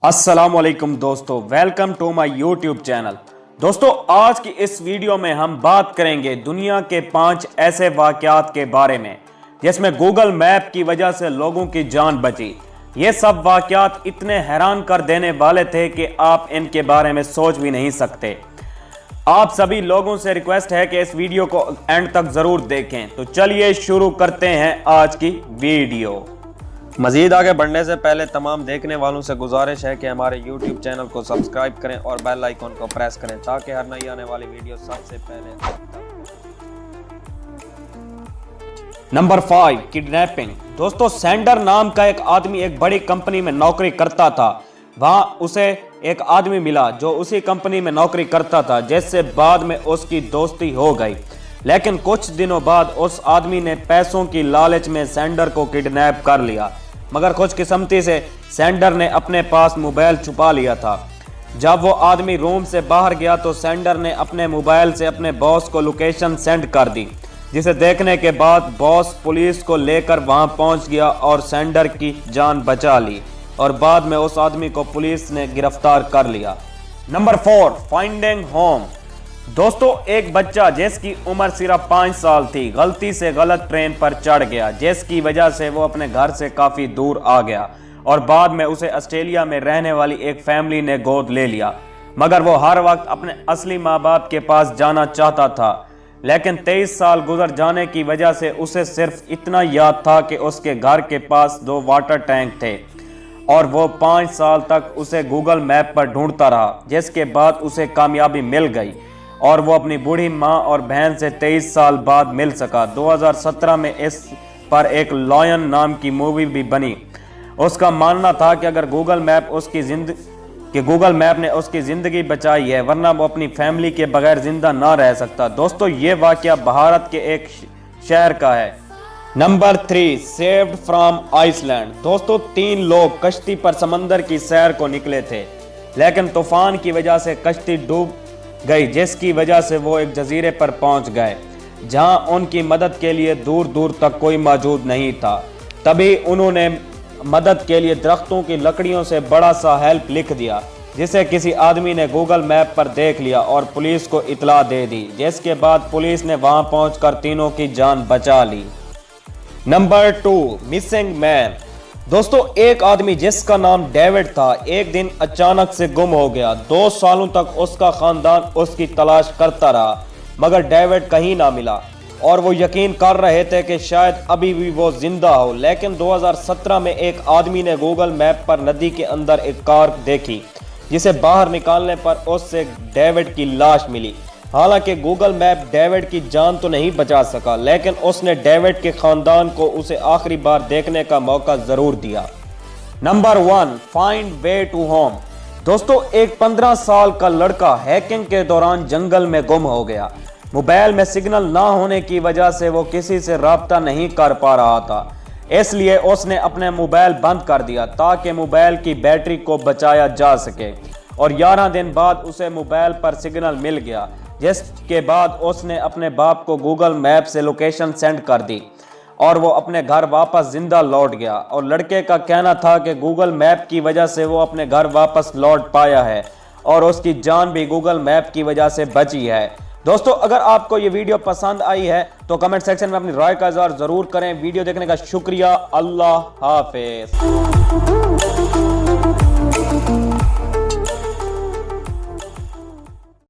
अस्सलामुअलैकुम दोस्तों, welcome to my YouTube channel. दोस्तों, आज की इस वीडियो में हम बात करेंगे दुनिया के 5 ऐसे वाक़यात के बारे में जिसमें गूगल मैप की वजह से लोगों की जान बची। ये सब वाक़यात इतने हैरान कर देने वाले थे कि आप इनके बारे में सोच भी नहीं सकते। आप सभी लोगों से रिक्वेस्ट है कि इस वीडियो को एंड तक ज़रूर देखें। तो चलिए शुरू करते हैं आज की वीडियो। मज़ीद आगे बढ़ने से पहले तमाम देखने वालों से गुजारिश है कि हमारे YouTube चैनल को सब्सक्राइब करें और बेल आइकन को प्रेस करें ताकि हर नई आने वाली वीडियो सबसे पहले आप तक। Number 5, kidnapping. दोस्तों, सेंडर नाम का एक आदमी एक बड़ी कंपनी में नौकरी करता था। वहां उसे एक आदमी मिला जो उसी कंपनी में नौकरी करता था, जिससे बाद में उसकी दोस्ती हो गई। लेकिन कुछ दिनों बाद उस आदमी ने पैसों की लालच में सेंडर को किडनैप कर लिया, मगर खुशकिस्मती से सेंडर ने अपने पास मोबाइल छुपा लिया था। जब वो आदमी रूम से बाहर गया तो सेंडर ने अपने मोबाइल से अपने बॉस को लोकेशन सेंड कर दी, जिसे देखने के बाद बॉस पुलिस को लेकर वहां पहुंच गया और सेंडर की जान बचा ली और बाद में उस आदमी को पुलिस ने गिरफ्तार कर लिया। Number 4, finding home. दोस्तों, एक बच्चा जिसकी उम्र सिर्फ 5 साल थी गलती से गलत ट्रेन पर चढ़ गया, जिसकी वजह से वो अपने घर से काफ़ी दूर आ गया और बाद में उसे ऑस्ट्रेलिया में रहने वाली एक फैमिली ने गोद ले लिया। मगर वो हर वक्त अपने असली माँ बाप के पास जाना चाहता था, लेकिन 23 साल गुजर जाने की वजह से उसे सिर्फ इतना याद था कि उसके घर के पास 2 वाटर टैंक थे और वो 5 साल तक उसे गूगल मैप पर ढूंढता रहा, जिसके बाद उसे कामयाबी मिल गई और वो अपनी बूढ़ी माँ और बहन से 23 साल बाद मिल सका। 2017 में इस पर एक लॉयन नाम की मूवी भी बनी। उसका मानना था कि अगर गूगल मैप ने उसकी ज़िंदगी बचाई है, वरना वो अपनी फैमिली के बगैर ज़िंदा ना रह सकता। दोस्तों, ये वाक़या भारत के एक शहर का है। Number 3, saved from Iceland. दोस्तों, 3 लोग कश्ती पर समंदर की सैर को निकले थे, लेकिन तूफान की वजह से कश्ती डूब गई, जिसकी वजह से वो एक जजीरे पर पहुंच गए जहां उनकी मदद के लिए दूर दूर तक कोई मौजूद नहीं था। तभी उन्होंने मदद के लिए दरख्तों की लकड़ियों से बड़ा सा हेल्प लिख दिया, जिसे किसी आदमी ने गूगल मैप पर देख लिया और पुलिस को इतला दे दी, जिसके बाद पुलिस ने वहां पहुंचकर तीनों की जान बचा ली। Number 2, missing man. दोस्तों, एक आदमी जिसका नाम डेविड था एक दिन अचानक से गुम हो गया। 2 सालों तक उसका खानदान उसकी तलाश करता रहा, मगर डेविड कहीं ना मिला और वो यकीन कर रहे थे कि शायद अभी भी वो जिंदा हो। लेकिन 2017 में एक आदमी ने गूगल मैप पर नदी के अंदर एक कार देखी, जिसे बाहर निकालने पर उससे डेविड की लाश मिली। हालांकि गूगल मैप डेविड की जान तो नहीं बचा सका, लेकिन उसने डेविड के खानदान को उसे आखिरी बार देखने का मौका जरूर दिया। Number 1, find way to home. दोस्तों, एक 15 साल का लड़का हैकिंग के दौरान जंगल में गुम हो गया। मोबाइल में सिग्नल ना होने की वजह से वो किसी से राब्ता नहीं कर पा रहा था, इसलिए उसने अपने मोबाइल बंद कर दिया ताकि मोबाइल की बैटरी को बचाया जा सके। और 11 दिन बाद उसे मोबाइल पर सिग्नल मिल गया, जिसके बाद उसने अपने बाप को गूगल मैप से लोकेशन सेंड कर दी और वो अपने घर वापस जिंदा लौट गया। और लड़के का कहना था कि गूगल मैप की वजह से वो अपने घर वापस लौट पाया है और उसकी जान भी गूगल मैप की वजह से बची है। दोस्तों, अगर आपको ये वीडियो पसंद आई है तो कमेंट सेक्शन में अपनी राय का इज़हार ज़रूर करें। वीडियो देखने का शुक्रिया। अल्लाह हाफिज़।